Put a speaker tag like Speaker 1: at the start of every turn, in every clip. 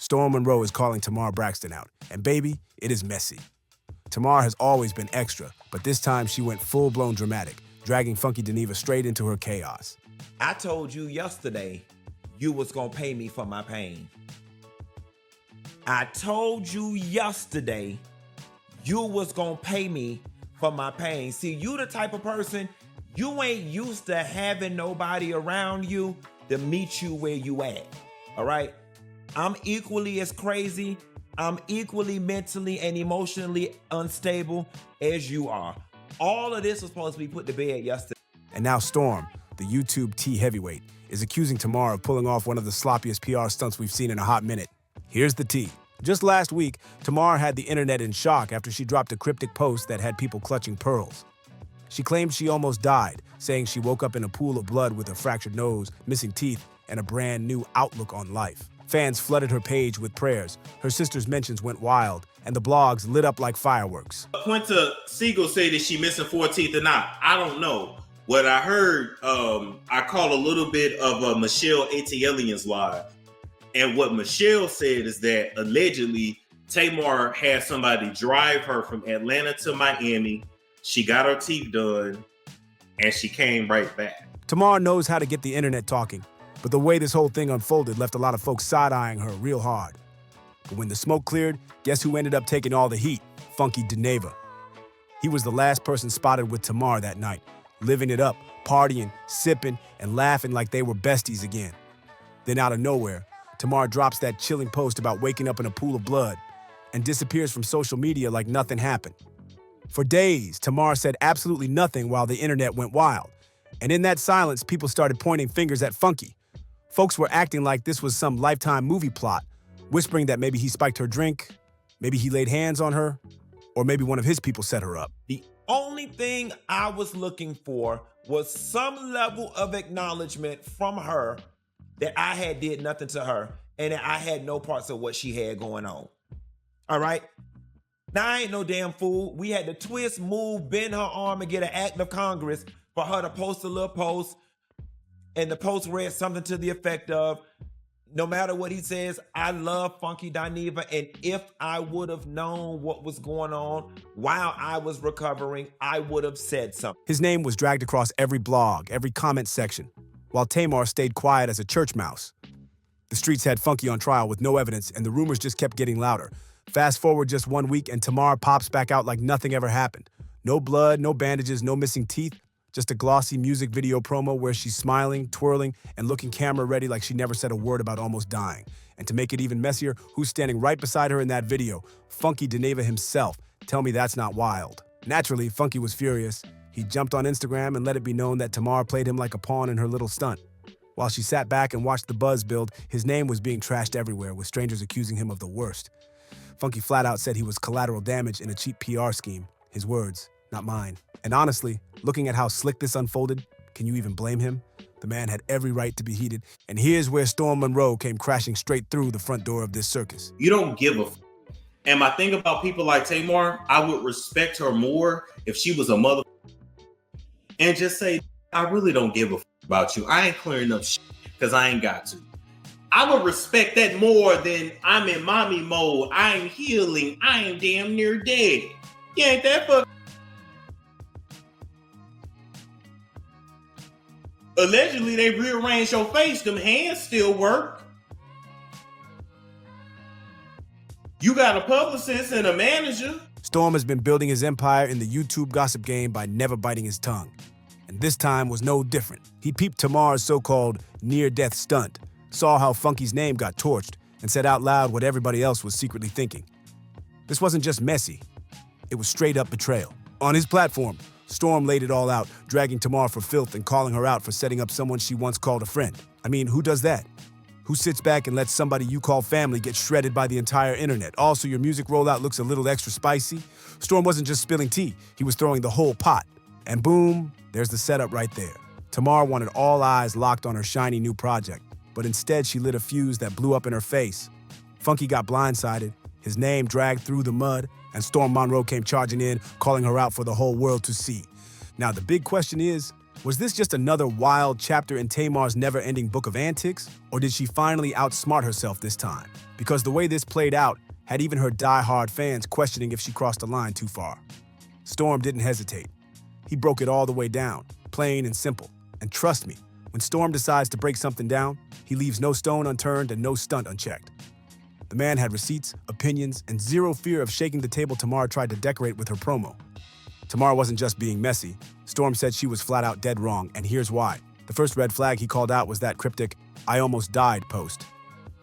Speaker 1: Storm Monroe is calling Tamar Braxton out, and baby, it is messy. Tamar has always been extra, but this time she went full-blown dramatic, dragging Funky Dineva straight into her chaos.
Speaker 2: I told you yesterday you was gonna pay me for my pain. I told you yesterday you was gonna pay me for my pain. See, you the type of person, you ain't used to having nobody around you to meet you where you at, all right? I'm equally as crazy, I'm equally mentally and emotionally unstable as you are. All of this was supposed to be put to bed yesterday.
Speaker 1: And now Storm, the YouTube T heavyweight, is accusing Tamar of pulling off one of the sloppiest PR stunts we've seen in a hot minute. Here's the tea. Just last week, Tamar had the internet in shock after she dropped a cryptic post that had people clutching pearls. She claimed she almost died, saying she woke up in a pool of blood with a fractured nose, missing teeth, and a brand new outlook on life. Fans flooded her page with prayers, her sister's mentions went wild, and the blogs lit up like fireworks.
Speaker 3: Quinta Siegel said that she missing 4 teeth or not. I don't know. What I heard, I caught a little bit of Michelle ATLian's live. And what Michelle said is that allegedly Tamar had somebody drive her from Atlanta to Miami. She got her teeth done and she came right back.
Speaker 1: Tamar knows how to get the internet talking, but the way this whole thing unfolded left a lot of folks side-eyeing her real hard. But when the smoke cleared, guess who ended up taking all the heat? Funky Dineva. He was the last person spotted with Tamar that night, living it up, partying, sipping, and laughing like they were besties again. Then out of nowhere, Tamar drops that chilling post about waking up in a pool of blood and disappears from social media like nothing happened. For days, Tamar said absolutely nothing while the internet went wild. And in that silence, people started pointing fingers at Funky. Folks were acting like this was some Lifetime movie plot, whispering that maybe he spiked her drink, maybe he laid hands on her, or maybe one of his people set her up.
Speaker 2: The only thing I was looking for was some level of acknowledgement from her that I had did nothing to her and that I had no parts of what she had going on. All right? Now, I ain't no damn fool. We had to twist, move, bend her arm, and get an act of Congress for her to post a little post. And the post read something to the effect of, no matter what he says, I love Funky Dineva. And if I would have known what was going on while I was recovering, I would have said something.
Speaker 1: His name was dragged across every blog, every comment section, while Tamar stayed quiet as a church mouse. The streets had Funky on trial with no evidence, and the rumors just kept getting louder. Fast forward just 1 week, and Tamar pops back out like nothing ever happened. No blood, no bandages, no missing teeth, just a glossy music video promo where she's smiling, twirling, and looking camera ready like she never said a word about almost dying. And to make it even messier, who's standing right beside her in that video? Funky Dineva himself. Tell me that's not wild. Naturally, Funky was furious. He jumped on Instagram and let it be known that Tamar played him like a pawn in her little stunt. While she sat back and watched the buzz build, his name was being trashed everywhere, with strangers accusing him of the worst. Funky flat out said he was collateral damage in a cheap PR scheme. His words, not mine. And honestly, looking at how slick this unfolded, can you even blame him? The man had every right to be heated, and here's where Storm Monroe came crashing straight through the front door of this circus.
Speaker 3: You don't give a f. And my thing about people like Tamar, I would respect her more if she was a mother and just say, I really don't give a f about you. I ain't clearing up shit because I ain't got to. I would respect that more than I'm in mommy mode. I am healing. I am damn near dead. You ain't that fuck. Allegedly, they rearranged your face. Them hands still work. You got a publicist and a manager.
Speaker 1: Storm has been building his empire in the YouTube gossip game by never biting his tongue. And this time was no different. He peeped Tamar's so-called near-death stunt, saw how Funky's name got torched, and said out loud what everybody else was secretly thinking. This wasn't just messy, it was straight-up betrayal. On his platform, Storm laid it all out, dragging Tamar for filth and calling her out for setting up someone she once called a friend. I mean, who does that? Who sits back and lets somebody you call family get shredded by the entire internet? Also, your music rollout looks a little extra spicy. Storm wasn't just spilling tea, he was throwing the whole pot. And boom, there's the setup right there. Tamar wanted all eyes locked on her shiny new project, but instead she lit a fuse that blew up in her face. Funky got blindsided, his name dragged through the mud, and Storm Monroe came charging in, calling her out for the whole world to see. Now the big question is, was this just another wild chapter in Tamar's never-ending book of antics, or did she finally outsmart herself this time? because the way this played out had even her die-hard fans questioning if she crossed the line too far. Storm didn't hesitate. He broke it all the way down, plain and simple. And trust me, when Storm decides to break something down, he leaves no stone unturned and no stunt unchecked. The man had receipts, opinions, and zero fear of shaking the table Tamar tried to decorate with her promo. Tamar wasn't just being messy. Storm said she was flat out dead wrong, and here's why. The first red flag he called out was that cryptic, "I almost died" post.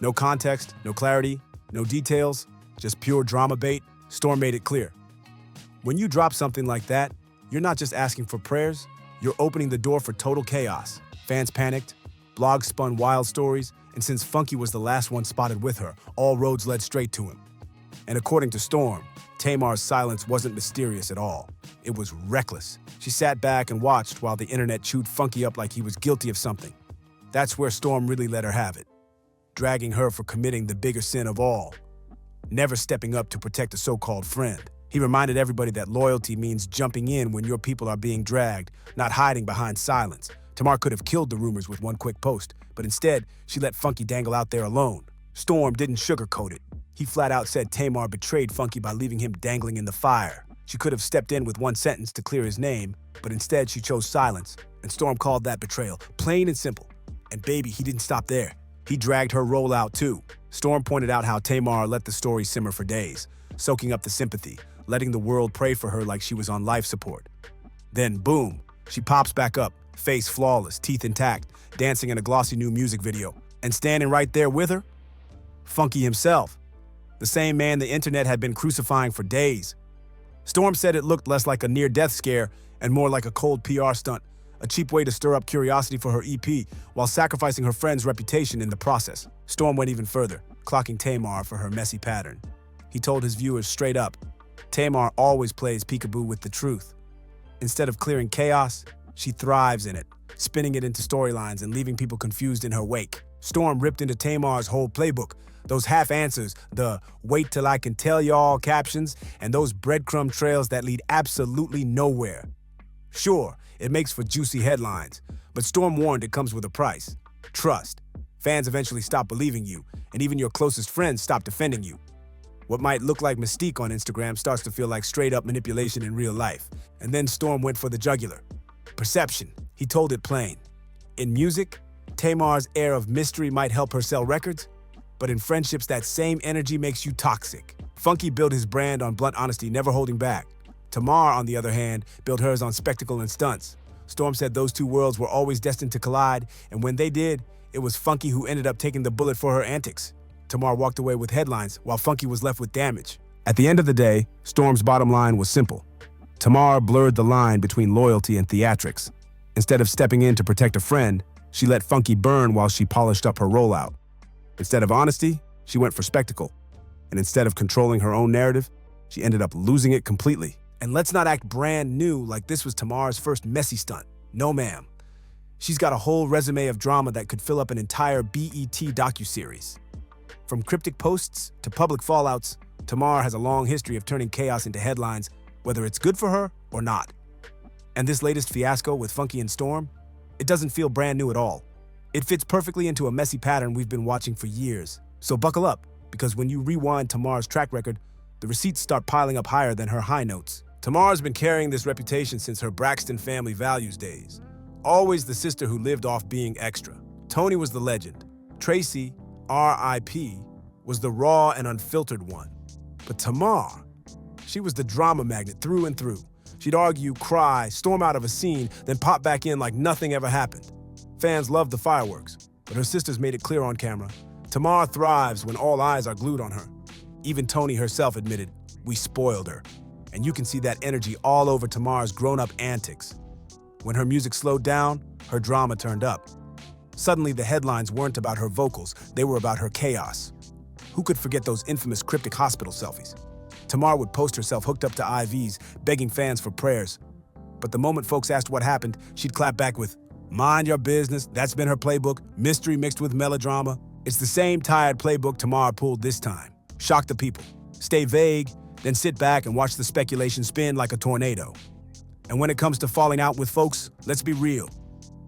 Speaker 1: No context, no clarity, no details, just pure drama bait. Storm made it clear. When you drop something like that, you're not just asking for prayers, you're opening the door for total chaos. Fans panicked, blogs spun wild stories, and since Funky was the last one spotted with her, all roads led straight to him. And according to Storm, Tamar's silence wasn't mysterious at all. It was reckless. She sat back and watched while the internet chewed Funky up like he was guilty of something. That's where Storm really let her have it, dragging her for committing the bigger sin of all, never stepping up to protect a so-called friend. He reminded everybody that loyalty means jumping in when your people are being dragged, not hiding behind silence. Tamar could have killed the rumors with one quick post, but instead, she let Funky dangle out there alone. Storm didn't sugarcoat it. He flat out said Tamar betrayed Funky by leaving him dangling in the fire. She could have stepped in with one sentence to clear his name, but instead she chose silence, and Storm called that betrayal, plain and simple. And baby, he didn't stop there. He dragged her role out too. Storm pointed out how Tamar let the story simmer for days, soaking up the sympathy, letting the world pray for her like she was on life support. Then boom, she pops back up, face flawless, teeth intact, dancing in a glossy new music video. And standing right there with her, Funky himself, the same man the internet had been crucifying for days. Storm said it looked less like a near-death scare and more like a cold PR stunt, a cheap way to stir up curiosity for her EP while sacrificing her friend's reputation in the process. Storm went even further, clocking Tamar for her messy pattern. He told his viewers straight up, Tamar always plays peekaboo with the truth. Instead of clearing chaos, she thrives in it, spinning it into storylines and leaving people confused in her wake. Storm ripped into Tamar's whole playbook, those half answers, the "wait till I can tell y'all" captions, and those breadcrumb trails that lead absolutely nowhere. Sure, it makes for juicy headlines, but Storm warned it comes with a price. Trust. Fans eventually stop believing you, and even your closest friends stop defending you. What might look like mystique on Instagram starts to feel like straight-up manipulation in real life. And then Storm went for the jugular. Perception. He told it plain. In music, Tamar's air of mystery might help her sell records, but in friendships, that same energy makes you toxic. Funky built his brand on blunt honesty, never holding back. Tamar, on the other hand, built hers on spectacle and stunts. Storm said those two worlds were always destined to collide, and when they did, it was Funky who ended up taking the bullet for her antics. Tamar walked away with headlines, while Funky was left with damage. At the end of the day, Storm's bottom line was simple. Tamar blurred the line between loyalty and theatrics. Instead of stepping in to protect a friend, she let Funky burn while she polished up her rollout. Instead of honesty, she went for spectacle. And instead of controlling her own narrative, she ended up losing it completely. And let's not act brand new like this was Tamar's first messy stunt. No, ma'am. She's got a whole resume of drama that could fill up an entire BET docuseries. From cryptic posts to public fallouts, Tamar has a long history of turning chaos into headlines, whether it's good for her or not. And this latest fiasco with Funky and Storm, it doesn't feel brand new at all. It fits perfectly into a messy pattern we've been watching for years. So buckle up, because when you rewind Tamar's track record, the receipts start piling up higher than her high notes. Tamar's been carrying this reputation since her Braxton family values days. Always the sister who lived off being extra. Tony was the legend. Tracy, R.I.P., was the raw and unfiltered one. But Tamar, she was the drama magnet through and through. She'd argue, cry, storm out of a scene, then pop back in like nothing ever happened. Fans loved the fireworks, but her sisters made it clear on camera. Tamar thrives when all eyes are glued on her. Even Tony herself admitted, "We spoiled her." And you can see that energy all over Tamar's grown-up antics. When her music slowed down, her drama turned up. Suddenly, the headlines weren't about her vocals, they were about her chaos. Who could forget those infamous cryptic hospital selfies? Tamar would post herself hooked up to IVs, begging fans for prayers. But the moment folks asked what happened, she'd clap back with, "Mind your business." That's been her playbook, mystery mixed with melodrama. It's the same tired playbook Tamar pulled this time. Shock the people, stay vague, then sit back and watch the speculation spin like a tornado. And when it comes to falling out with folks, let's be real.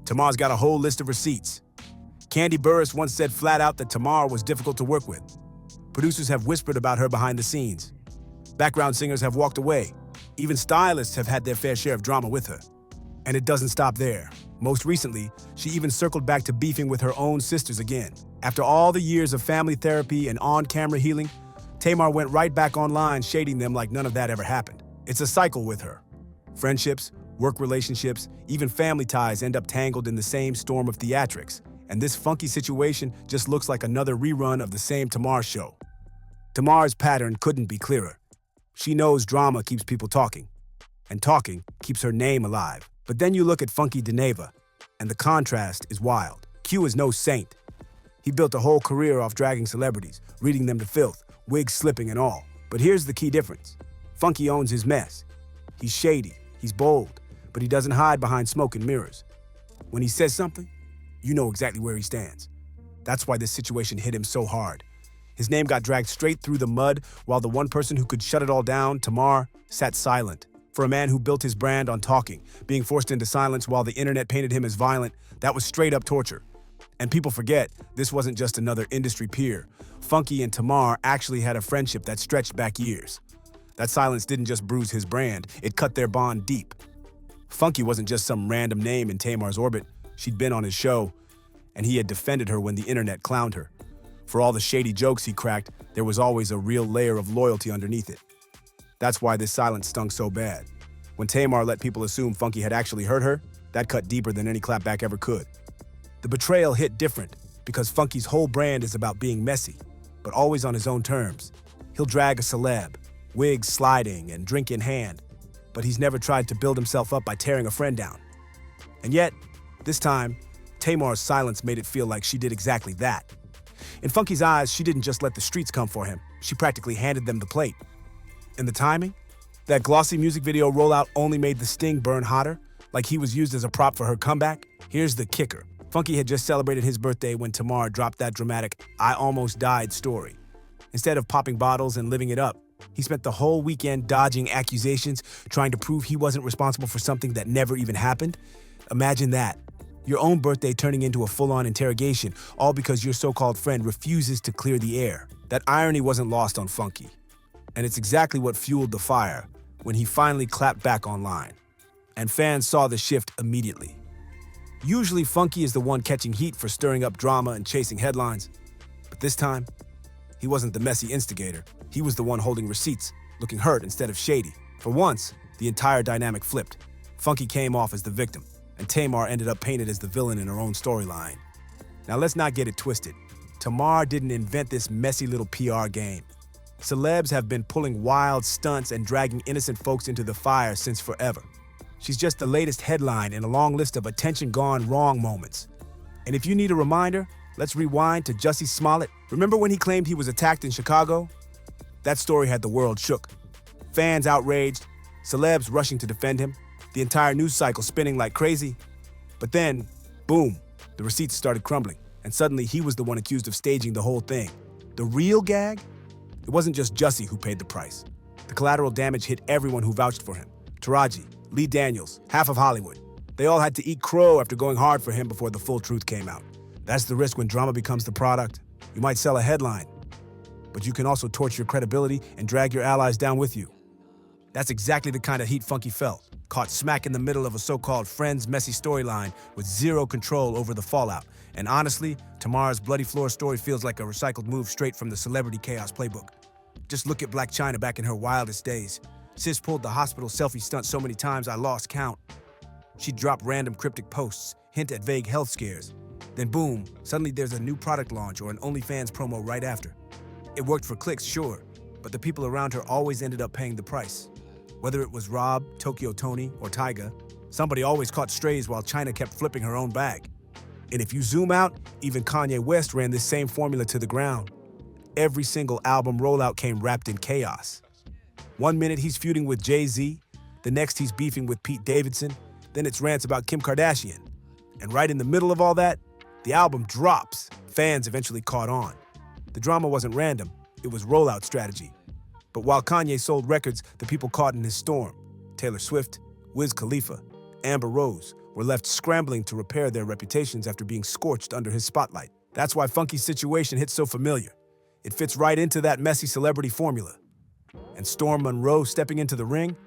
Speaker 1: Tamar's got a whole list of receipts. Candy Burris once said flat out that Tamar was difficult to work with. Producers have whispered about her behind the scenes. Background singers have walked away. Even stylists have had their fair share of drama with her. And it doesn't stop there. Most recently, she even circled back to beefing with her own sisters again. After all the years of family therapy and on-camera healing, Tamar went right back online shading them like none of that ever happened. It's a cycle with her. Friendships, work relationships, even family ties end up tangled in the same storm of theatrics. And this funky situation just looks like another rerun of the same Tamar show. Tamar's pattern couldn't be clearer. She knows drama keeps people talking, and talking keeps her name alive. But then you look at Funky Dineva, and the contrast is wild. Q is no saint. He built a whole career off dragging celebrities, reading them to filth, wigs slipping and all. But here's the key difference. Funky owns his mess. He's shady, he's bold, but he doesn't hide behind smoke and mirrors. When he says something, you know exactly where he stands. That's why this situation hit him so hard. His name got dragged straight through the mud, while the one person who could shut it all down, Tamar, sat silent. For a man who built his brand on talking, being forced into silence while the internet painted him as violent, that was straight up torture. And people forget, this wasn't just another industry peer. Funky and Tamar actually had a friendship that stretched back years. That silence didn't just bruise his brand, it cut their bond deep. Funky wasn't just some random name in Tamar's orbit. She'd been on his show, and he had defended her when the internet clowned her. For all the shady jokes he cracked, there was always a real layer of loyalty underneath it. That's why this silence stung so bad. When Tamar let people assume Funky had actually hurt her, that cut deeper than any clapback ever could. The betrayal hit different because Funky's whole brand is about being messy, but always on his own terms. He'll drag a celeb, wigs sliding and drink in hand, but he's never tried to build himself up by tearing a friend down. And yet, this time, Tamar's silence made it feel like she did exactly that. In Funky's eyes, she didn't just let the streets come for him, she practically handed them the plate. And the timing? That glossy music video rollout only made the sting burn hotter, like he was used as a prop for her comeback. Here's the kicker. Funky had just celebrated his birthday when Tamar dropped that dramatic "I almost died" story. Instead of popping bottles and living it up, he spent the whole weekend dodging accusations, trying to prove he wasn't responsible for something that never even happened. Imagine that. Your own birthday turning into a full-on interrogation, all because your so-called friend refuses to clear the air. That irony wasn't lost on Funky. And it's exactly what fueled the fire when he finally clapped back online. And fans saw the shift immediately. Usually, Funky is the one catching heat for stirring up drama and chasing headlines. But this time, he wasn't the messy instigator. He was the one holding receipts, looking hurt instead of shady. For once, the entire dynamic flipped. Funky came off as the victim, and Tamar ended up painted as the villain in her own storyline. Now let's not get it twisted. Tamar didn't invent this messy little PR game. Celebs have been pulling wild stunts and dragging innocent folks into the fire since forever. She's just the latest headline in a long list of attention-gone-wrong moments. And if you need a reminder, let's rewind to Jussie Smollett. Remember when he claimed he was attacked in Chicago? That story had the world shook. Fans outraged, celebs rushing to defend him, the entire news cycle spinning like crazy. But then, boom, the receipts started crumbling, and suddenly he was the one accused of staging the whole thing. The real gag? It wasn't just Jussie who paid the price. The collateral damage hit everyone who vouched for him. Taraji, Lee Daniels, half of Hollywood. They all had to eat crow after going hard for him before the full truth came out. That's the risk when drama becomes the product. You might sell a headline, but you can also torch your credibility and drag your allies down with you. That's exactly the kind of heat Funky felt, caught smack in the middle of a so-called friend's messy storyline with zero control over the fallout. And honestly, Tamar's Bloody Floor story feels like a recycled move straight from the Celebrity Chaos playbook. Just look at Black China back in her wildest days. Sis pulled the hospital selfie stunt so many times I lost count. She'd drop random cryptic posts, hint at vague health scares. Then boom, suddenly there's a new product launch or an OnlyFans promo right after. It worked for clicks, sure, but the people around her always ended up paying the price. Whether it was Rob, Tokyo Tony, or Tyga, somebody always caught strays while China kept flipping her own bag. And if you zoom out, even Kanye West ran this same formula to the ground. Every single album rollout came wrapped in chaos. One minute he's feuding with Jay-Z, the next he's beefing with Pete Davidson, then it's rants about Kim Kardashian. And right in the middle of all that, the album drops. Fans eventually caught on. The drama wasn't random, it was rollout strategy. But while Kanye sold records, the people caught in his storm, Taylor Swift, Wiz Khalifa, Amber Rose, were left scrambling to repair their reputations after being scorched under his spotlight. That's why Funky's situation hit so familiar. It fits right into that messy celebrity formula. And Storm Monroe stepping into the ring?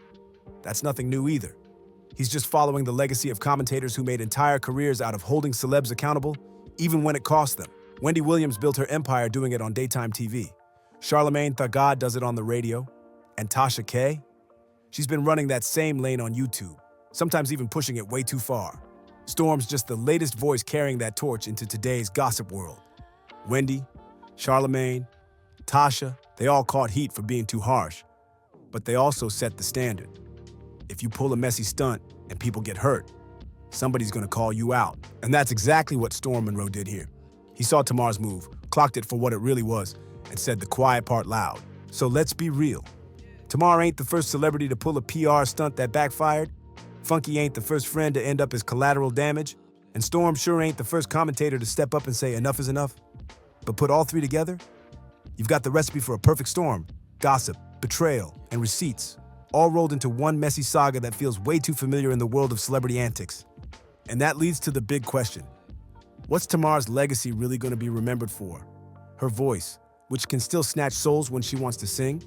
Speaker 1: That's nothing new either. He's just following the legacy of commentators who made entire careers out of holding celebs accountable, even when it cost them. Wendy Williams built her empire doing it on daytime TV. Charlemagne Thaga does it on the radio. And Tasha K? She's been running that same lane on YouTube, sometimes even pushing it way too far. Storm's just the latest voice carrying that torch into today's gossip world. Wendy, Charlemagne, Tasha, they all caught heat for being too harsh, but they also set the standard. If you pull a messy stunt and people get hurt, somebody's gonna call you out. And that's exactly what Storm Monroe did here. He saw Tamar's move, clocked it for what it really was, and said the quiet part loud. So let's be real. Tamar ain't the first celebrity to pull a PR stunt that backfired. Funky ain't the first friend to end up as collateral damage. And Storm sure ain't the first commentator to step up and say enough is enough. But put all three together, you've got the recipe for a perfect storm. Gossip, betrayal, and receipts, all rolled into one messy saga that feels way too familiar in the world of celebrity antics. And that leads to the big question. What's Tamar's legacy really going to be remembered for? Her voice, which can still snatch souls when she wants to sing?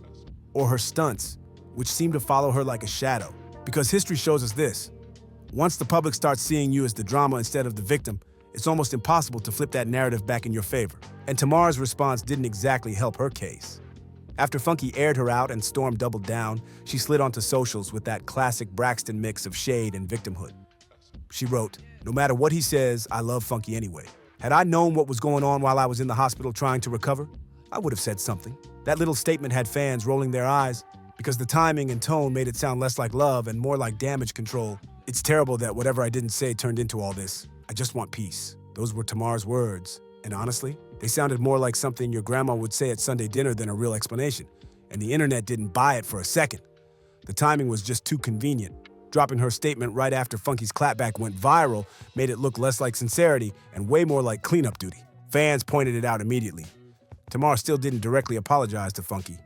Speaker 1: Or her stunts, which seem to follow her like a shadow? Because history shows us this. Once the public starts seeing you as the drama instead of the victim, it's almost impossible to flip that narrative back in your favor. And Tamar's response didn't exactly help her case. After Funky aired her out and Storm doubled down, she slid onto socials with that classic Braxton mix of shade and victimhood. She wrote, "No matter what he says, I love Funky anyway. Had I known what was going on while I was in the hospital trying to recover, I would have said something." That little statement had fans rolling their eyes because the timing and tone made it sound less like love and more like damage control. "It's terrible that whatever I didn't say turned into all this. I just want peace." Those were Tamar's words. And honestly, they sounded more like something your grandma would say at Sunday dinner than a real explanation. And the internet didn't buy it for a second. The timing was just too convenient. Dropping her statement right after Funky's clapback went viral made it look less like sincerity and way more like cleanup duty. Fans pointed it out immediately. Tamar still didn't directly apologize to Funky.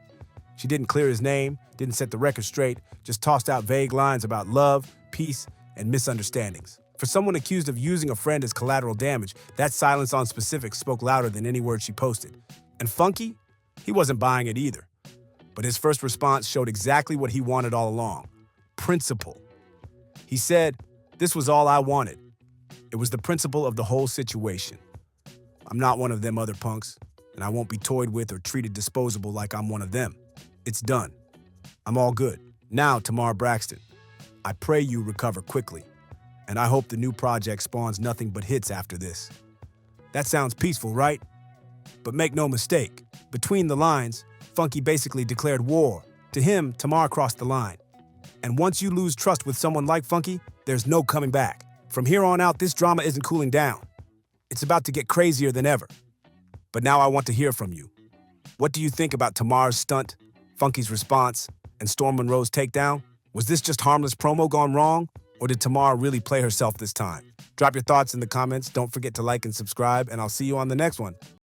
Speaker 1: She didn't clear his name, didn't set the record straight, just tossed out vague lines about love, peace, and misunderstandings. For someone accused of using a friend as collateral damage, that silence on specifics spoke louder than any word she posted. And Funky? He wasn't buying it either. But his first response showed exactly what he wanted all along: principle. He said, "This was all I wanted. It was the principle of the whole situation. I'm not one of them other punks, and I won't be toyed with or treated disposable like I'm one of them. It's done. I'm all good. Now, Tamar Braxton, I pray you recover quickly, and I hope the new project spawns nothing but hits after this." That sounds peaceful, right? But make no mistake, between the lines, Funky basically declared war. To him, Tamar crossed the line. And once you lose trust with someone like Funky, there's no coming back. From here on out, this drama isn't cooling down. It's about to get crazier than ever. But now I want to hear from you. What do you think about Tamar's stunt, Funky's response, and Storm Monroe's takedown? Was this just harmless promo gone wrong, or did Tamar really play herself this time? Drop your thoughts in the comments. Don't forget to like and subscribe, and I'll see you on the next one.